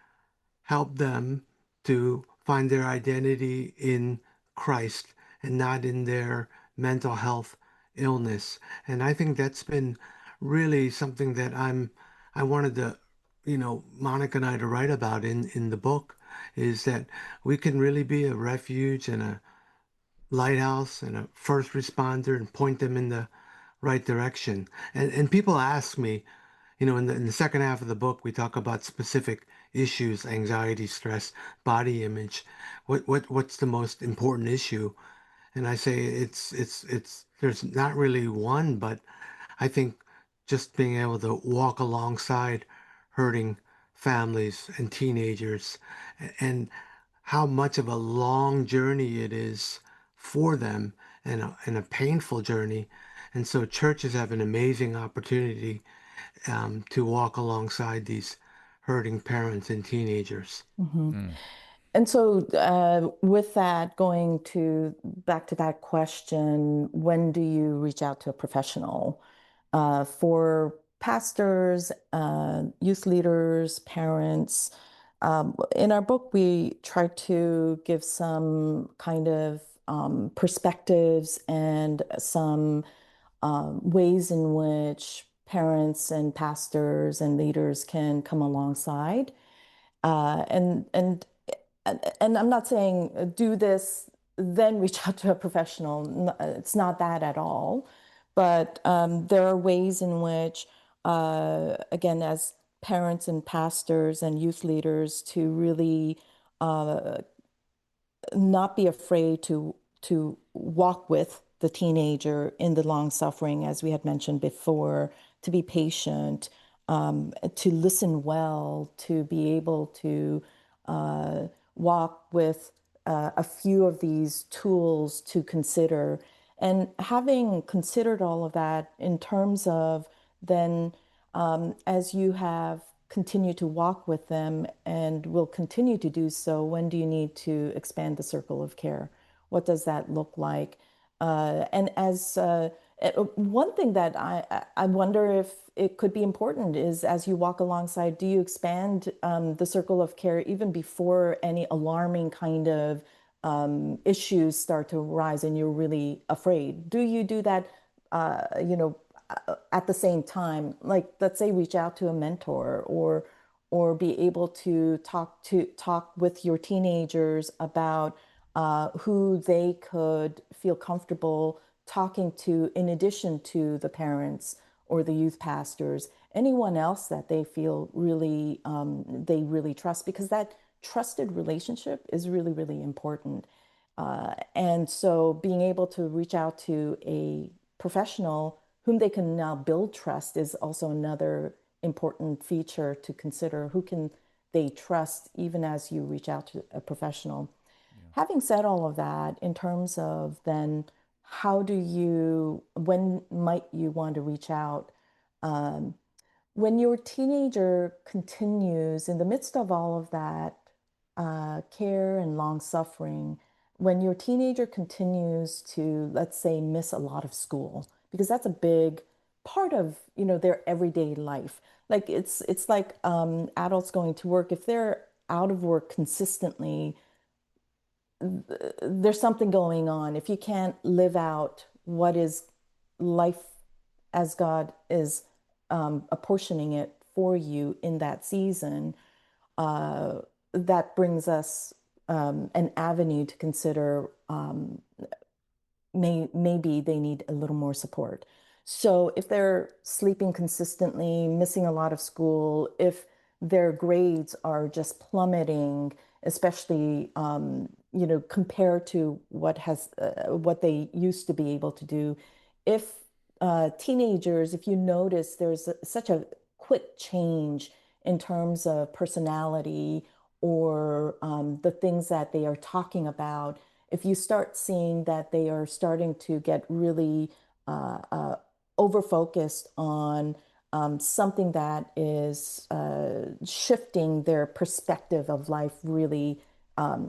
help them to find their identity in Christ and not in their mental health illness. And I think that's been really something that I wanted to, Monica and I to write about in the book, is that we can really be a refuge and a lighthouse and a first responder and point them in the right direction. And people ask me, in the second half of the book, we talk about specific issues: anxiety, stress, body image. What's the most important issue? And I say it's there's not really one, but I think just being able to walk alongside hurting families and teenagers and how much of a long journey it is for them and a painful journey. And so churches have an amazing opportunity to walk alongside these hurting parents and teenagers. Mhm. Mm. And so, with that, going to back to that question, when do you reach out to a professional? For pastors, youth leaders, parents, in our book, we try to give some kind of perspectives and some ways in which parents and pastors and leaders can come alongside. Uh, and and and I'm not saying do this, then reach out to a professional. It's not that at all. But there are ways in which, again, as parents and pastors and youth leaders, to really uh, not be afraid to walk with the teenager in the long suffering, as we had mentioned before, to be patient, to listen well, to be able to walk with a few of these tools to consider. And having considered all of that in terms of then, as you have continued to walk with them and will continue to do so, when do you need to expand the circle of care? What does that look like? And as one thing that I wonder if it could be important is, as you walk alongside, do you expand the circle of care even before any alarming kind of issues start to rise and you're really afraid? Do you do that, at the same time? Like, let's say, reach out to a mentor, or be able to talk with your teenagers about who they could feel comfortable talking to, in addition to the parents or the youth pastors, anyone else that they feel really they really trust, because that trusted relationship is really, really important. And so being able to reach out to a professional whom they can now build trust is also another important feature to consider. Who can they trust even as you reach out to a professional? Having said all of that, in terms of then, when might you want to reach out? Um, when your teenager continues in the midst of all of that care and long suffering, when your teenager continues to, let's say, miss a lot of school, because that's a big part of their everyday life. Like, it's like adults going to work. If they're out of work consistently, there's something going on. If you can't live out what is life as God is apportioning it for you in that season, uh, that brings us an avenue to consider. Maybe they need a little more support. So if they're sleeping consistently, missing a lot of school, if their grades are just plummeting, especially compared to what they used to be able to do, if teenagers, if you notice there's such a quick change in terms of personality, or the things that they are talking about, if you start seeing that they are starting to get really over focused on something that is shifting their perspective of life really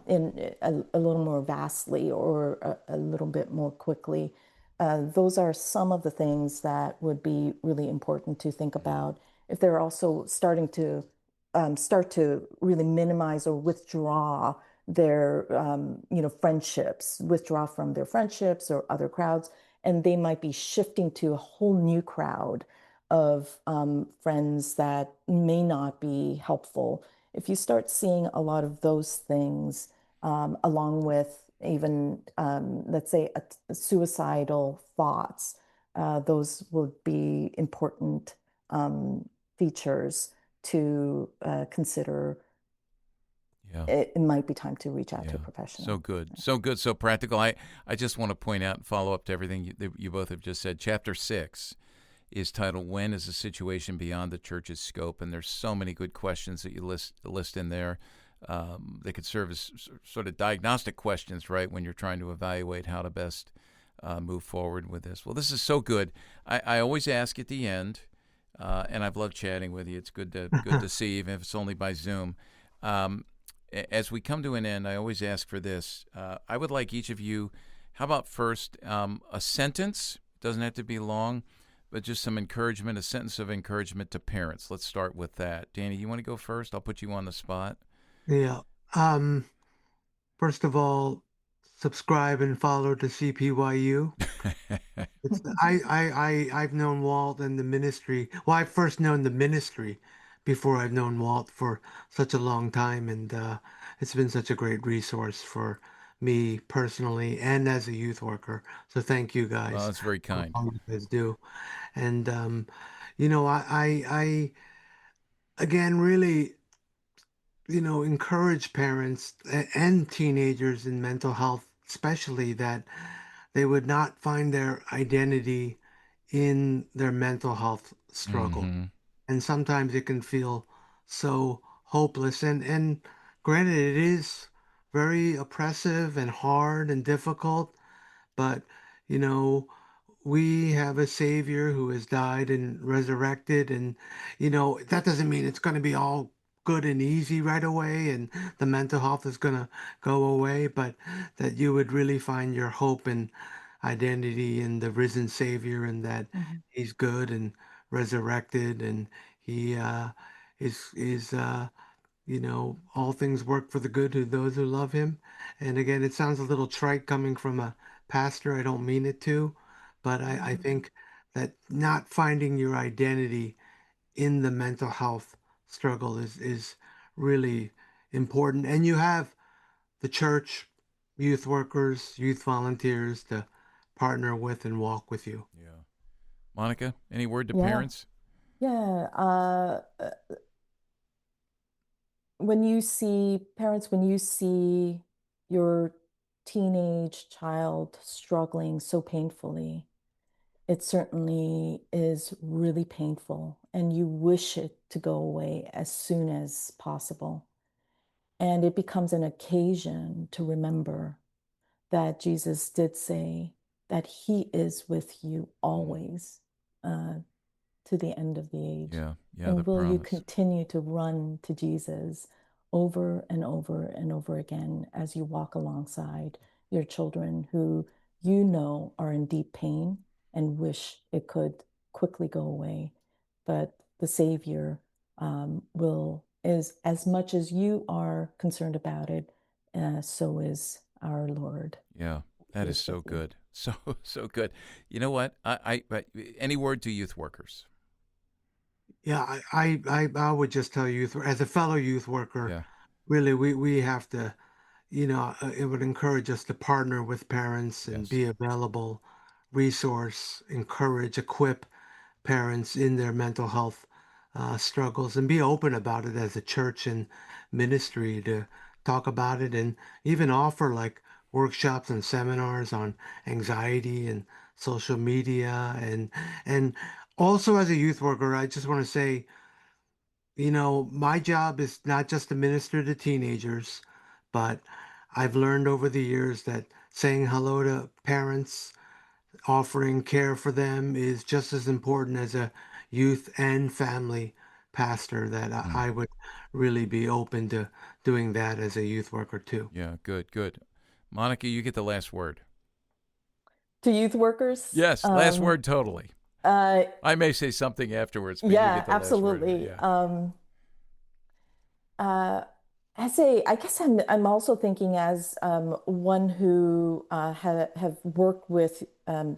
in a little more vastly, or a little bit more quickly. Those are some of the things that would be really important to think about. If they're also starting to start to really minimize or withdraw their friendships, withdraw from their friendships or other crowds, and they might be shifting to a whole new crowd of friends that may not be helpful. If you start seeing a lot of those things, along with even, let's say, suicidal thoughts, those would be important features to consider. Yeah. It might be time to reach out to a Yeah. So professional. good. So good. So practical. I just want to point out and follow up to everything you both have just said. Chapter 6 is titled "When is a Situation Beyond the Church's Scope?" And there's so many good questions that you list in there. They could serve as sort of diagnostic questions, right, when you're trying to evaluate how to best move forward with this. Well, this is so good. I always ask at the end, and I've loved chatting with you. It's good to see, even if it's only by Zoom. As we come to an end, I always ask for this. I would like each of you, how about first a sentence? It doesn't have to be long, but just some encouragement, a sentence of encouragement to parents. Let's start with that. Danny, you want to go first? I'll put you on the spot. Yeah. Um, First of all, subscribe and follow to CPYU. I've known Walt and the ministry. Well, I've first known the ministry before I've known Walt for such a long time, and it's been such a great resource for me personally and as a youth worker. So thank you Well, guys that's very for kind. all you guys do. And I again really encourage parents and teenagers in mental health, especially that they would not find their identity in their mental health struggle. Mm-hmm. And sometimes it can feel so hopeless. And granted, it is very oppressive and hard and difficult, but you know, we have a Savior who has died and resurrected, and that doesn't mean it's going to be all good and easy right away, and the mental health is going to go away, but that you would really find your hope and identity in the risen Savior, and that Mhm. He's good and resurrected, and He is all things work for the good to those who love him. And again, it sounds a little trite coming from a pastor. I don't mean it to, but I Mhm. think that not finding your identity in the mental health struggle is really important. And you have the church, youth workers, youth volunteers to partner with and walk with you. Yeah. Monica, any word to Yeah, parents? yeah. When you see parents, when you see your teenage child struggling so painfully, it certainly is really painful, and you wish it to go away as soon as possible. And it becomes an occasion to remember that Jesus did say that he is with you Mm. always, uh, to the end of the age? Yeah. Yeah, the And will you promise. continue to run to Jesus over and over and over again as you walk alongside your children who you know are in deep pain and wish it could quickly go away? But the Savior is as much as you are concerned about it, so is our Lord. Yeah. He That is is with so you. good. So good. You know what? Any word to youth workers? Yeah, I would just tell youth, as a fellow youth worker, Yeah. really, we have to it would encourage us to partner with parents and Yes. be available, resource, encourage, equip parents in their mental health struggles, and be open about it as a church and ministry to talk about it, and even offer like workshops and seminars on anxiety and social media, and also as a youth worker, I just want to say, my job is not just to minister to teenagers, but I've learned over the years that saying hello to parents, offering care for them is just as important as a youth and family pastor, that Mm. I would really be open to doing that as a youth worker too. Yeah, good, good. Monica, you get the last word. To youth workers, Yes, last word totally. uh, I may say something afterwards, but you get yeah, the last word. absolutely. Yeah. Uh, I guess I'm also thinking as one who have worked with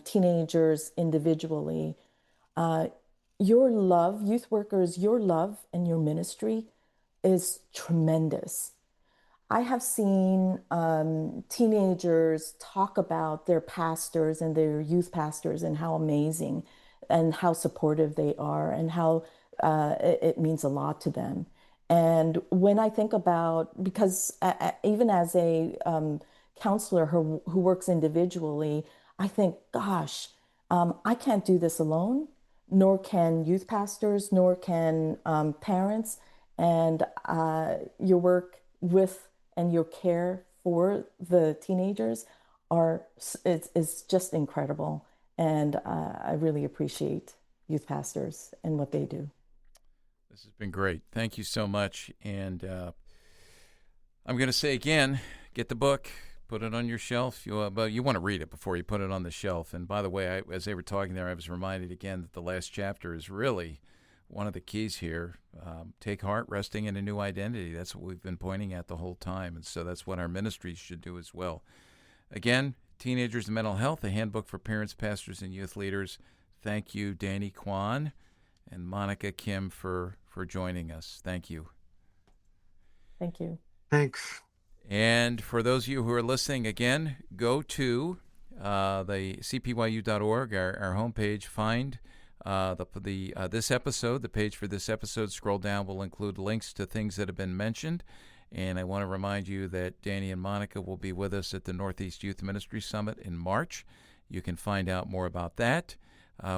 teenagers individually. Uh, your love, youth workers, your love and your ministry is tremendous. I have seen teenagers talk about their pastors and their youth pastors and how amazing and how supportive they are and how it means a lot to them. And when I think about, because even as a counselor who works individually, I think, gosh, I can't do this alone. nor can youth pastors, nor can parents. And your work with and your care for the teenagers is just incredible. And I really appreciate youth pastors and what they do. This has been great. Thank you so much. And I'm going to say again, get the book, put it on your shelf. But you want to read it before you put it on the shelf. And by the way, as they were talking there, I was reminded again that the last chapter is really one of the keys here. Take heart, resting in a new identity. That's what we've been pointing at the whole time. And so that's what our ministries should do as well. Again, Teenagers and Mental Health, a handbook for parents, pastors, and youth leaders. Thank you, Danny Kwon and Monica Kim, for joining us. Thank you. Thank you. Thanks. And for those of you who are listening, again, go to the cpyu.org, our homepage, find this episode, the page for this episode. Scroll down, will include links to things that have been mentioned. And I want to remind you that Danny and Monica will be with us at the Northeast Youth Ministry Summit in March. You can find out more about that,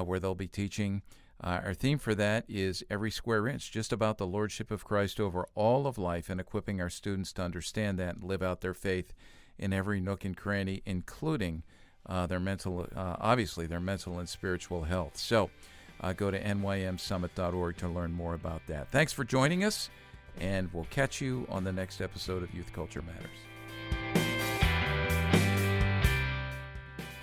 where they'll be teaching. Our theme for that is Every Square Inch, just about the Lordship of Christ over all of life and equipping our students to understand that and live out their faith in every nook and cranny, including their mental and spiritual health. So go to nymsummit.org to learn more about that. Thanks for joining us, and we'll catch you on the next episode of Youth Culture Matters.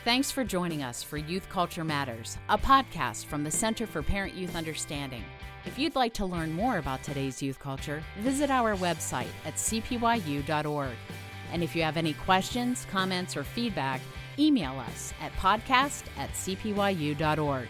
Thanks for joining us for Youth Culture Matters, a podcast from the Center for Parent-Youth Understanding. If you'd like to learn more about today's youth culture, visit our website at cpyu.org. And if you have any questions, comments, or feedback, email us at podcast@cpyu.org.